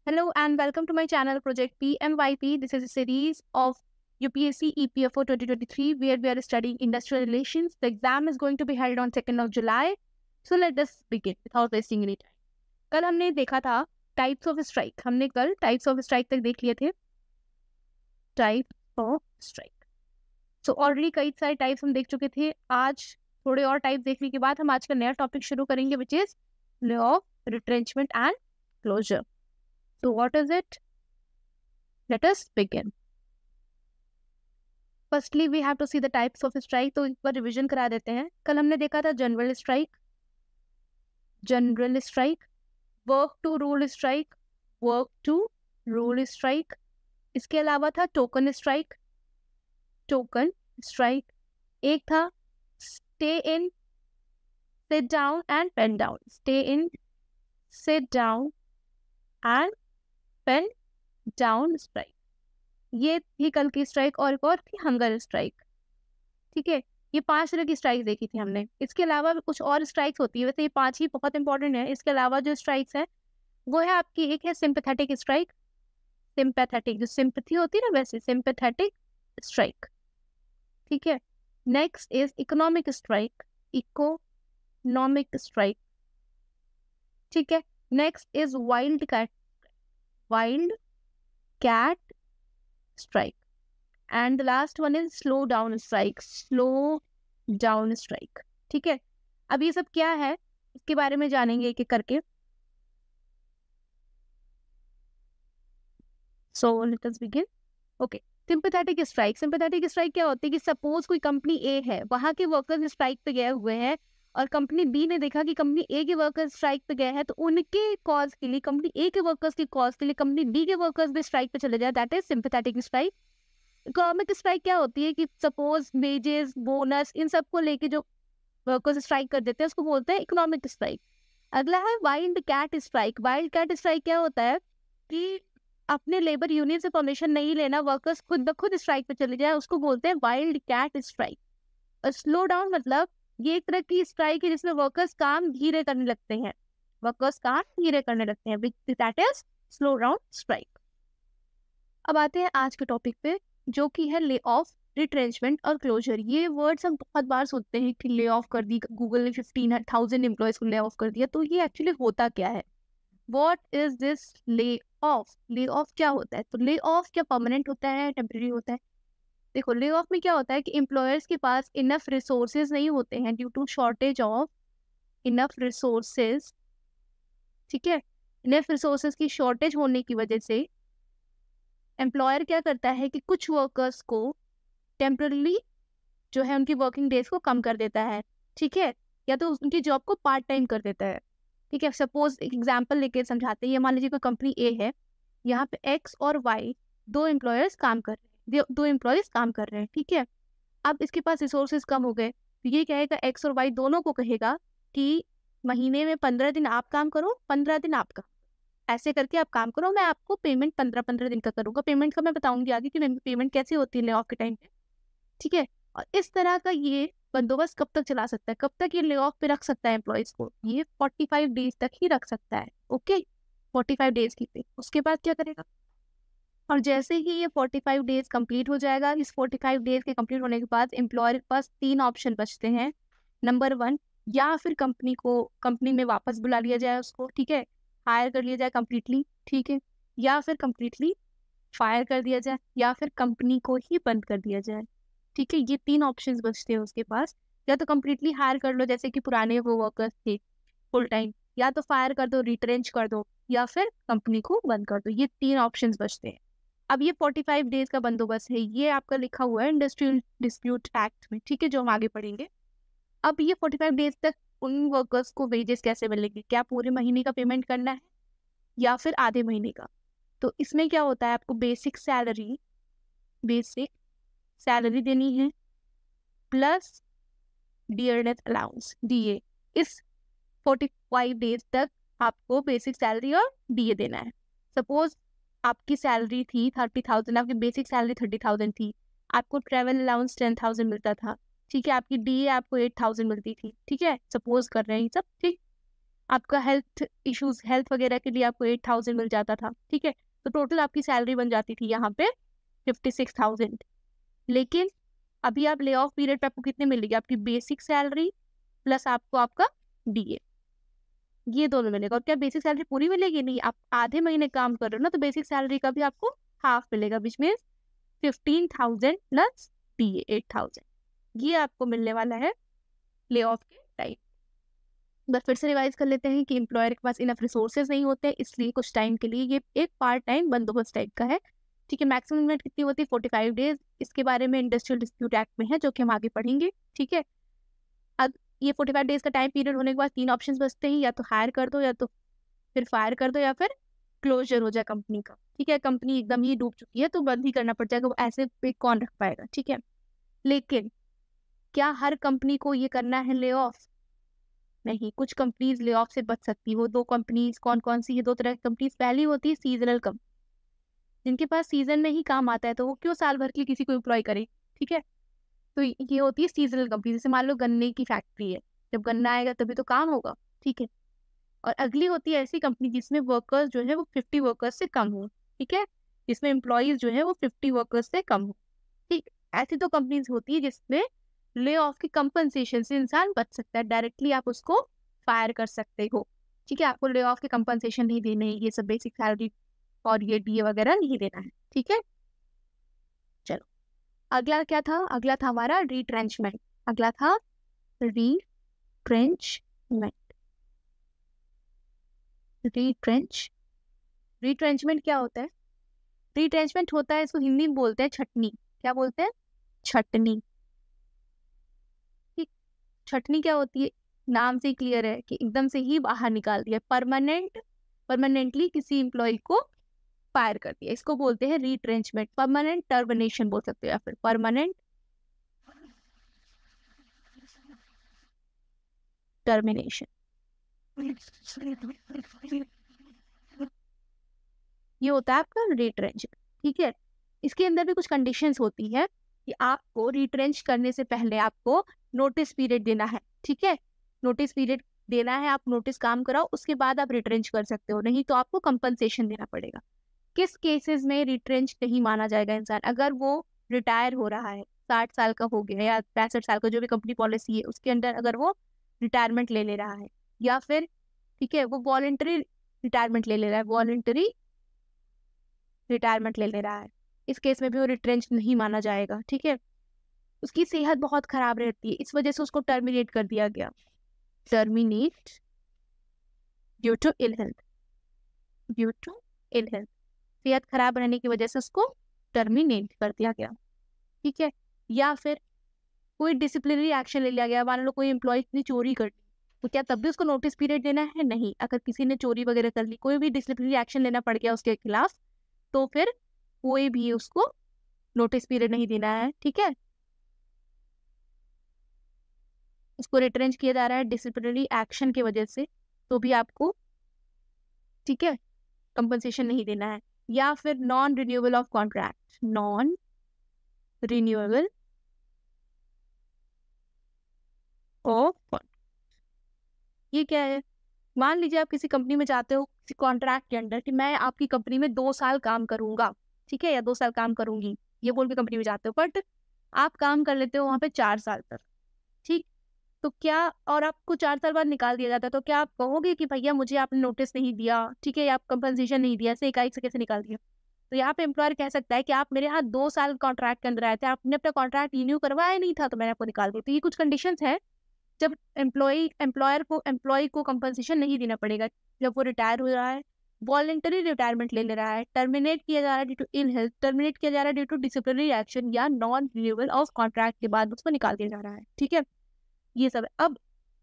Hello and welcome to my channel Project PMYP. This is a series of UPSC EPFO 2023 where we are studying industrial relations. The exam is going to be held on 2nd of July. So let us begin without wasting any time. कल हमने देखा था types of strike. हमने कल types of strike तक देख लिए थे. Type of strike. So already कई सारे टाइप्स हम देख चुके थे. आज थोड़े और टाइप देखने के बाद हम आज का नया टॉपिक शुरू करेंगे which is law of retrenchment and closure. So what is it? Let us begin. Firstly, we have to see the types of strike. तो एक बार रिविजन करा देते हैं. कल हमने देखा था general strike, work to rule strike, work to rule strike. इसके अलावा था टोकन स्ट्राइक. एक था stay in, sit down and pen down. Stay in, sit down and pen down strike. ये थी कल की स्ट्राइक. और एक और थी हंगर स्ट्राइक. ठीक है, ये 5 तरह की स्ट्राइक देखी थी हमने. इसके अलावा भी कुछ और स्ट्राइक्स होती है. वैसे ये 5 ही बहुत इंपॉर्टेंट है. इसके अलावा जो स्ट्राइक्स है वो है आपकी, एक है सिंपैथेटिक स्ट्राइक. सिंपैथेटिक जो सिंपैथी होती है ना, वैसे सिंपैथेटिक स्ट्राइक. ठीक है. Next is economic strike. Economic strike. ठीक है. Next is wildcat strike, and the last one is slow down strike. ठीक है. अब ये सब क्या है इसके बारे में जानेंगे एक एक करके. So let us begin. Okay, sympathetic strike क्या होती है कि सपोज कोई कंपनी ए है, वहां के वर्कर्स स्ट्राइक पे गए हुए हैं और कंपनी बी ने देखा कि कंपनी ए के वर्कर्स स्ट्राइक पे गए हैं, तो उनके कॉज के लिए, कंपनी ए के वर्कर्स की कॉज के लिए कंपनी बी के वर्कर्स भी स्ट्राइक पे चले जाए. That is sympathetic strike. Economic strike क्या होती है कि सपोज वेजेस, बोनस, इन सबको लेके जो वर्कर्स स्ट्राइक कर देते हैं उसको बोलते हैं इकोनॉमिक स्ट्राइक. अगला है wildcat strike. Wildcat strike क्या होता है कि अपने लेबर यूनियन से परमिशन नहीं लेना, वर्कर्स खुद ब खुद स्ट्राइक पे चले जाए, उसको बोलते हैं वाइल्ड कैट स्ट्राइक. और स्लो डाउन मतलब ये एक तरह की स्ट्राइक है जिसमें वर्कर्स काम धीरे करने लगते हैं. That is slow down strike. अब आते हैं आज के टॉपिक पे जो कि है ले ऑफ, रिट्रेंचमेंट और क्लोजर. ये वर्ड्स हम बहुत बार सुनते हैं कि ले ऑफ कर दी, गूगल ने 15,000 एम्प्लॉयज को ले ऑफ कर दिया. तो ये एक्चुअली होता क्या है? What is this lay off? Lay off क्या होता है? तो ले ऑफ क्या परमानेंट होता है, टेम्परेरी होता है? देखो, ले ऑफ में क्या होता है कि एम्प्लॉयर्स के पास इनफ रिसोर्सेज नहीं होते हैं due to shortage of enough resources. ठीक है. इनफ रिसोर्सेज की शॉर्टेज होने की वजह से एम्प्लॉयर क्या करता है कि कुछ वर्कर्स को टेम्परली जो है उनकी वर्किंग डेज को कम कर देता है. ठीक है. या तो उनकी जॉब को पार्ट टाइम कर देता है. ठीक है. सपोज एक एग्जांपल लेके समझाते हैं. ये मान लीजिए कोई कंपनी ए है, यहाँ पे एक्स और वाई दो एम्प्लॉयज काम कर रहे हैं. ठीक है. अब इसके पास रिसोर्सेज कम हो गए, तो ये कहेगा, एक्स और वाई दोनों को कहेगा कि महीने में 15 दिन आप काम करो, 15 दिन आप काम, ऐसे करके आप काम करो, मैं आपको पेमेंट 15-15 दिन का करूंगा. पेमेंट का मैं बताऊंगी आगे कि पेमेंट कैसे होती है ले ऑफ के टाइम पे. ठीक है. और इस तरह का ये बंदोबस्त कब तक चला सकता है, कब तक ये ले ऑफ पे रख सकता है एम्प्लॉयज को? ये 45 डेज तक ही रख सकता है. ओके, 45 डेज की पे. उसके बाद क्या करेगा? और जैसे ही ये 45 डेज कंप्लीट हो जाएगा, इस 45 डेज के कंप्लीट होने के बाद एम्प्लॉयर के पास 3 ऑप्शन बचते हैं. नंबर 1, या फिर कंपनी में वापस बुला लिया जाए उसको. ठीक है. हायर कर लिया जाए कम्प्लीटली. ठीक है. या फिर कम्प्लीटली फायर कर दिया जाए, या फिर कंपनी को ही बंद कर दिया जाए. ठीक है. ये 3 ऑप्शंस बचते हैं उसके पास. या तो कम्प्लीटली हायर कर लो जैसे कि पुराने वो वर्कर्स थे फुल टाइम, या तो फायर कर दो, रिट्रेंच कर दो, या फिर कंपनी को बंद कर दो. ये 3 ऑप्शंस बचते हैं. अब ये 45 डेज का बंदोबस्त है, ये आपका लिखा हुआ है इंडस्ट्रियल डिस्प्यूट एक्ट में. ठीक है, जो हम आगे पढ़ेंगे. अब ये 45 डेज तक उन वर्कर्स को वेजेस कैसे मिलेंगे? क्या पूरे महीने का पेमेंट करना है या फिर आधे महीने का? तो इसमें क्या होता है, आपको बेसिक सैलरी देनी है प्लस डियरनेस अलाउंस, डीए. इस 45 डेज तक आपको बेसिक सैलरी और डीए देना है. सपोज आपकी सैलरी थी 30,000, आपकी बेसिक सैलरी 30,000 थी, आपको ट्रेवल अलाउंस 10,000 मिलता था. ठीक है. आपकी डीए आपको 8,000 मिलती थी. ठीक है, सपोज कर रहे हैं सब. ठीक. आपका हेल्थ इश्यूज, हेल्थ वगैरह के लिए आपको 8,000 मिल जाता था, ठीक है, तो टोटल आपकी सैलरी बन जाती थी यहाँ पे 56,000। लेकिन अभी आप ले ऑफ पीरियड पे आपको कितने मिलेगी, आपकी बेसिक सैलरी प्लस आपको आपका डीए, ये दोनों मिलेगा। और क्या बेसिक सैलरी पूरी मिलेगी? नहीं, आप आधे महीने काम कर रहे हो ना, तो बेसिक सैलरी का भी आपको हाफ मिलेगा, विच मीन्स 15,000 प्लस डीए 8,000, ये आपको मिलने वाला है ले ऑफ के टाइम। बस फिर से रिवाइज कर लेते हैं कि एम्प्लॉयर के पास इनफ रिसोर्सेज नहीं होते, इसलिए कुछ टाइम के लिए ये एक पार्ट टाइम बंदोबस्त टाइप का है, ठीक है। मैक्सिमम लिमिट कितनी होती है? 45 डेज। इसके बारे में इंडस्ट्रियल डिस्प्यूट एक्ट में है, जो कि हम आगे पढ़ेंगे, ठीक है। अब ये 45 डेज का टाइम पीरियड होने के बाद 3 ऑप्शन बचते हैं, या तो हायर कर दो, या तो फिर फायर कर दो, या फिर क्लोजर हो जाए कंपनी का, ठीक है। कंपनी एकदम ही डूब चुकी है तो बंद ही करना पड़ जाएगा, वो ऐसे पे कौन रख पाएगा, ठीक है। लेकिन क्या हर कंपनी को ये करना है ले ऑफ? नहीं, कुछ कंपनीज ले ऑफ से बच सकती है। वो 2 कंपनीज कौन कौन सी है? 2 तरह की कंपनीज। पहली होती है सीजनल कंपनी, जिनके पास सीजन में ही काम आता है, तो वो क्यों साल भर के लिए किसी को एम्प्लॉय करे, ठीक है। तो ये होती है सीजनल कंपनी। जैसे मान लो गन्ने की फैक्ट्री है, जब गन्ना आएगा तभी तो काम होगा, ठीक है। और अगली होती है ऐसी कंपनी जिसमें वर्कर्स जो है वो 50 वर्कर्स से कम हो, ठीक है, जिसमें एम्प्लॉयज जो है वो 50 वर्कर्स से कम हो, ठीक। ऐसी तो कंपनीज होती है जिसमें ले ऑफ की कंपनसेशन से इंसान बच सकता है, डायरेक्टली आप उसको फायर कर सकते हो, ठीक है। आपको ले ऑफ की कंपनसेशन नहीं देने, ये सब बेसिक सैलरी और ये डीए वगैरह नहीं देना है, ठीक है। चलो, अगला क्या था? अगला था हमारा रिट्रेंचमेंट। अगला था रिट्रेंचमेंट। रिट्रेंचमेंट क्या होता है? रिट्रेंचमेंट होता है, इसको हिंदी में बोलते हैं छटनी। क्या बोलते हैं? छटनी। ठीक, छटनी क्या होती है? नाम से ही क्लियर है कि एकदम से ही बाहर निकाल दिया, परमानेंटली किसी एम्प्लॉय को फायर कर दिया, इसको बोलते हैं रिट्रेंचमेंट। परमानेंट टर्मिनेशन बोल सकते हो, या फिर परमानेंट टर्मिनेशन, ये होता है आपका रिट्रेंचमेंट, ठीक है। इसके अंदर भी कुछ कंडीशंस होती है कि आपको रिट्रेंच करने से पहले आपको नोटिस पीरियड देना है, ठीक है। नोटिस पीरियड देना है, आप नोटिस काम कराओ, उसके बाद आप रिट्रेंच कर सकते हो, नहीं तो आपको कंपनसेशन देना पड़ेगा। किस केसेस में रिट्रेंच नहीं माना जाएगा इंसान? अगर वो रिटायर हो रहा है, 60 साल का हो गया या 65 साल का, जो भी कंपनी पॉलिसी है उसके अंदर अगर वो रिटायरमेंट ले रहा है, या फिर ठीक है वो वॉलंटरी रिटायरमेंट ले रहा है, वॉलंटरी रिटायरमेंट ले रहा है, इस केस में भी वो रिट्रेंच नहीं माना जाएगा, ठीक है। उसकी सेहत बहुत खराब रहती है, इस वजह से उसको टर्मिनेट कर दिया गया, terminate due to ill health, due to ill health, सेहत खराब रहने की वजह से उसको टर्मिनेट कर दिया गया, ठीक है। या फिर कोई डिसिप्लिनरी एक्शन ले लिया गया, मान लो कोई एम्प्लॉय ने चोरी कर ली, तो क्या तब भी उसको नोटिस पीरियड देना है? नहीं। अगर किसी ने चोरी वगैरह कर ली, कोई भी डिसिप्लिनरी एक्शन लेना पड़ गया उसके खिलाफ, तो फिर कोई भी उसको नोटिस पीरियड नहीं देना है, ठीक है। उसको रिट्रेंच किया जा रहा है डिसिप्लिनरी एक्शन की वजह से, तो भी आपको, ठीक है, कंपनसेशन नहीं देना है। या फिर non renewable of contract, non renewable of, ये क्या है? मान लीजिए आप किसी कंपनी में जाते हो किसी कॉन्ट्रैक्ट के अंडर कि मैं आपकी कंपनी में 2 साल काम करूंगा, ठीक है, या 2 साल काम करूंगी, ये बोल के कंपनी में जाते हो, बट आप काम कर लेते हो वहां पे 4 साल तक, ठीक। तो क्या, और आपको 4 साल बाद निकाल दिया जाता है, तो क्या आप कहोगे कि भैया मुझे आपने नोटिस नहीं दिया, ठीक है, या आप कंपनसेशन नहीं दिया, ऐसे एकाएक से कैसे निकाल दिया? तो यहाँ पे एम्प्लॉयर कह सकता है कि आप मेरे यहाँ 2 साल कॉन्ट्रैक्ट के अंदर आए थे, आपने अपना कॉन्ट्रैक्ट रिन्यू करवाया नहीं था, तो मैंने आपको निकाल दिया। तो ये कुछ कंडीशंस है जब एम्प्लॉय को कंपनसेशन नहीं देना पड़ेगा, जब वो रिटायर हो रहा है, वॉलंटरी रिटायरमेंट ले रहा है, टर्मिनेट किया जा रहा है due to ill health, terminate किया जा रहा है ड्यू टू डिसिप्लिनरी एक्शन, या नॉन रिन्यूअल ऑफ कॉन्ट्रैक्ट के बाद उसको निकाल दिया जा रहा है, ठीक है। ये सब है। अब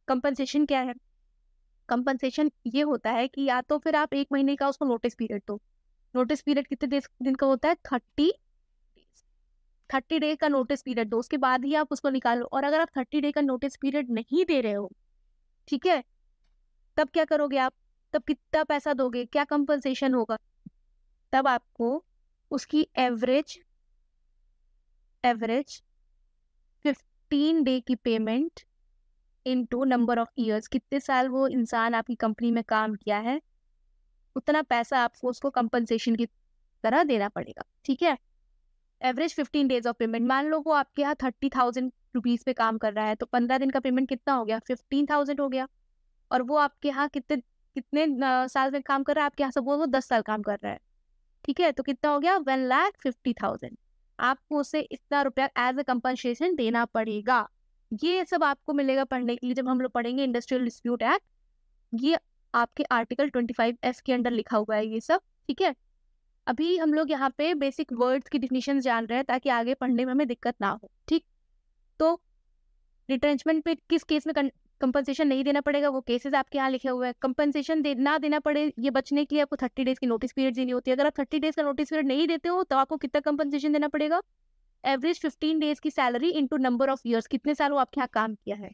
कंपनसेशन क्या है? कंपनसेशन ये होता है कि या तो फिर आप 1 महीने का उसको नोटिस पीरियड दो। नोटिस पीरियड कितने दिन का होता है? 30 डे का नोटिस पीरियड दो, उसके बाद ही आप उसको निकालो। और अगर आप 30 डे का नोटिस पीरियड नहीं दे रहे हो, ठीक है, तब क्या करोगे आप? तब कितना पैसा दोगे? क्या कंपनसेशन होगा? तब आपको उसकी एवरेज 15 डे की payment into number of years, कितने साल वो इंसान आपकी कंपनी में काम किया है, उतना पैसा आपको उसको कंपनसेशन की तरह देना पड़ेगा। ठीक है। एवरेज 15 डेज ऑफ पेमेंट, मान लो वो आपके यहाँ 30,000 रुपीज पे काम कर रहा है, तो 15 दिन का पेमेंट कितना हो गया, 15,000 हो गया। और वो आपके यहाँ कितने कितने साल में काम कर रहा है, आपके यहाँ से वो 10 साल काम कर रहा है। ठीक है, तो कितना हो गया, 1,50,000। आपको उसे इतना रुपया एज ए कंपनसेशन देना पड़ेगा। ये सब आपको मिलेगा पढ़ने के लिए जब हम लोग पढ़ेंगे इंडस्ट्रियल डिस्प्यूट एक्ट। ये आपके आर्टिकल 25F के अंडर लिखा हुआ है ये सब। ठीक है, अभी हम लोग यहाँ पे बेसिक वर्ड्स की डिफिनीशन जान रहे हैं ताकि आगे पढ़ने में हमें दिक्कत ना हो। ठीक, तो रिट्रेंचमेंट पे किस केस में कंपनसेशन नहीं देना पड़ेगा, वो केसेस आपके यहाँ लिखे हुए हैं। कंपनसेशन ना देना पड़े ये बचने के लिए आपको 30 डेज की नोटिस पीरियड देनी होती है। अगर आप 30 डेज का नोटिस पीरियड नहीं देते हो तो आपको कितना कंपनसेशन देना पड़ेगा, एवरेज 15 डेज की salary into number of years, कितने साल वो आपके यहाँ काम किया है।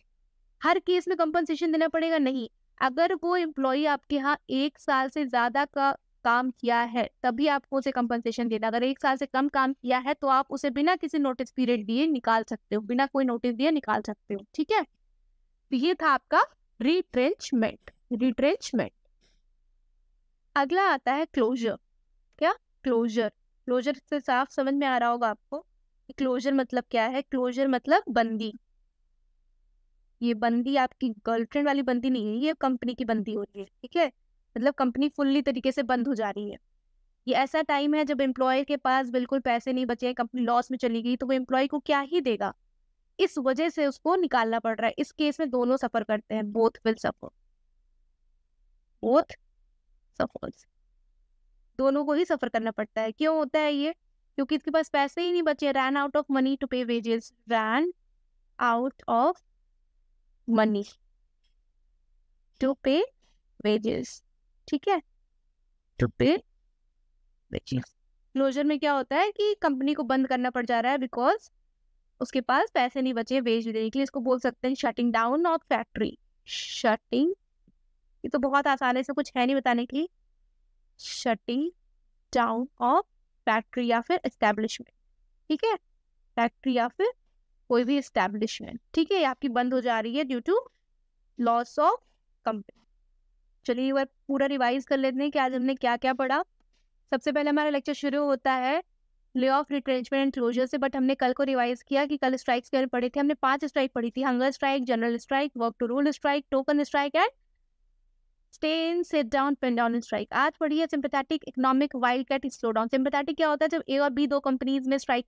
हर केस में कंपनसेशन देना पड़ेगा नहीं, अगर वो एम्प्लॉय आपके यहाँ 1 साल से ज्यादा का काम किया है तभी आपको उसे कंपनसेशन देना। अगर 1 साल से कम काम किया है तो आप उसे बिना किसी नोटिस पीरियड दिए निकाल सकते हो, बिना कोई नोटिस दिए निकाल सकते हो। ठीक है, तो ये था आपका रिट्रेंचमेंट। अगला आता है क्लोजर। क्या, क्लोजर से साफ समझ में आ रहा होगा आपको। क्लोजर मतलब क्या है, क्लोजर मतलब बंदी। ये बंदी आपकी गर्लफ्रेंड वाली बंदी नहीं है, ये कंपनी की बंदी हो रही है। ठीक है, मतलब कंपनी फुल्ली तरीके से बंद हो जा रही है। ये ऐसा टाइम है जब एम्प्लॉय के पास बिल्कुल पैसे नहीं बचे, कंपनी लॉस में चली गई, तो वो एम्प्लॉय को क्या ही देगा, इस वजह से उसको निकालना पड़ रहा है। इस केस में दोनों सफर करते हैं, both will suffer, both suffers, दोनों को ही सफर करना पड़ता है। क्यों होता है ये, क्योंकि इसके पास पैसे ही नहीं बचे, ran out of money to pay wages, ran out of money to pay wages. ठीक है, टू पे वेजेस। क्लोजर में क्या होता है कि कंपनी को बंद करना पड़ जा रहा है बिकॉज उसके पास पैसे नहीं बचे वेज देने के लिए। इसको बोल सकते हैं shutting down of factory. Shutting, ये तो बहुत आसान है, इसमें कुछ है नहीं बताने के लिए। शटिंग डाउन ऑफ फैक्ट्री या फिर एस्टेब्लिशमेंट। ठीक है, फैक्ट्री या फिर कोई भी एस्टेब्लिशमेंट। ठीक है, ये आपकी बंद हो जा रही है due to loss of company. चलिए एक बार पूरा रिवाइज कर लेते हैं कि आज हमने क्या क्या पढ़ा। सबसे पहले हमारा लेक्चर शुरू होता है lay off, retrenchment and closure से, बट हमने कल को रिवाइज किया कि कल स्ट्राइक्स के पढ़े थे। हमने 5 स्ट्राइक पढ़ी थी, hunger strike, general strike, work to rule strike, token strike and stay in, sit down, pen down strike. आज पढ़ी है sympathetic, economic, wildcat, slow down. Sympathetic क्या होता है, जब ए और बी दो कंपनीज में स्ट्राइक,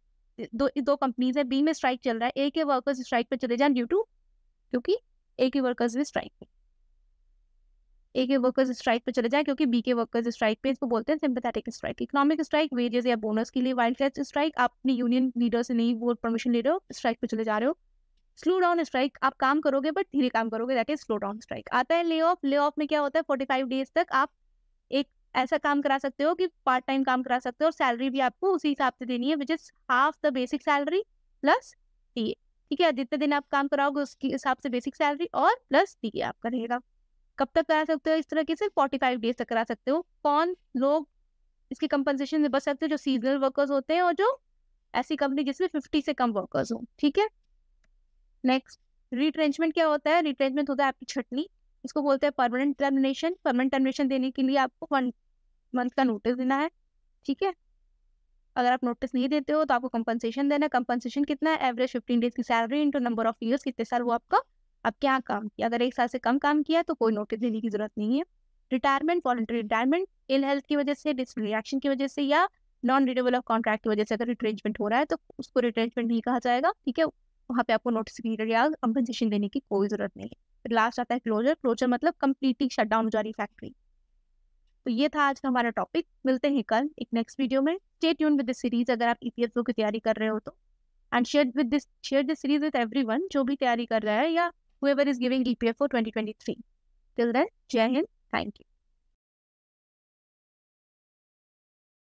दो कंपनीज है, बी में स्ट्राइक चल रहा है, ए के वर्कर्स स्ट्राइक पे चले जाएं ड्यू टू, क्योंकि ए के वर्कर्स भी स्ट्राइक पे, ए के वर्कर्स स्ट्राइक पे चले जाए क्योंकि बी के वर्कर्स स्ट्राइक पे, इसको बोलते हैं sympathetic strike. Economic strike, wages या बोनस के लिए। वाइल्ड कैट स्ट्राइक, आप अपनी यूनियन लीडर से नहीं वो परमिशन ले रहे हो, स्ट्राइक पे चले जा रहे हो। स्लो डाउन स्ट्राइक, आप काम करोगे बट धीरे काम करोगे, that is slow down strike. आता है ले ऑफ। ले ऑफ में क्या होता है, 45 डेज तक आप एक ऐसा काम करा सकते हो कि पार्ट टाइम काम करा सकते हो और सैलरी भी आपको उसी हिसाब से देनी है, which is half the basic salary plus TA. ठीक है, जितने दिन आप काम कराओगे उसके हिसाब से बेसिक सैलरी और प्लस टीए आपका रहेगा। कब तक करा सकते हो इस तरह के, सिर्फ 45 डेज तक करा सकते हो। कौन लोग इसके कंपनसेशन से बच सकते हैं, जो सीजनल वर्कर्स होते हैं और जो ऐसी कंपनी जिसमें 50 से कम वर्कर्स हो। ठीक है, नेक्स्ट रिट्रेंचमेंट क्या होता है, रिट्रेंचमेंट होता है आपकी छटनी, इसको बोलते हैं परमानेंट टर्मिनेशन। परमानेंट टर्मिनेशन देने के लिए आपको 1 मंथ का नोटिस देना है। ठीक है, अगर आप नोटिस नहीं देते हो तो आपको कंपनसेशन देना है। कंपनसेशन कितना है, एवरेज 15 डेज की salary into number of years, कितने साल वो आपके यहाँ काम किया। अगर 1 साल से कम काम किया तो कोई नोटिस देने की जरूरत नहीं है। Retirement, voluntary retirement, ill health की वजह से, डिसिप्लिनरी एक्शन की वजह से या नॉन रिन्यूअल ऑफ कॉन्ट्रैक्ट की वजह से अगर रिट्रेंचमेंट हो रहा है तो उसको रिट्रेंचमेंट नहीं कहा जाएगा। ठीक है, वहाँ पे आपको नोटिस पीरियड या कंपनसेशन देने की कोई जरूरत नहीं है। फिर लास्ट आता है क्लोजर। क्लोजर मतलब कंप्लीटली शट डाउन हो जा रही फैक्ट्री। तो ये था आज का हमारा टॉपिक। मिलते हैं कल एक नेक्स्ट वीडियो में। Stay tune with this series अगर आप ईपीएफओ की तैयारी कर रहे हो तो, and share this series with everyone जो भी तैयारी कर रहा है या whoever is giving EPFO 2023. Till then, Jai Hind. Thank you.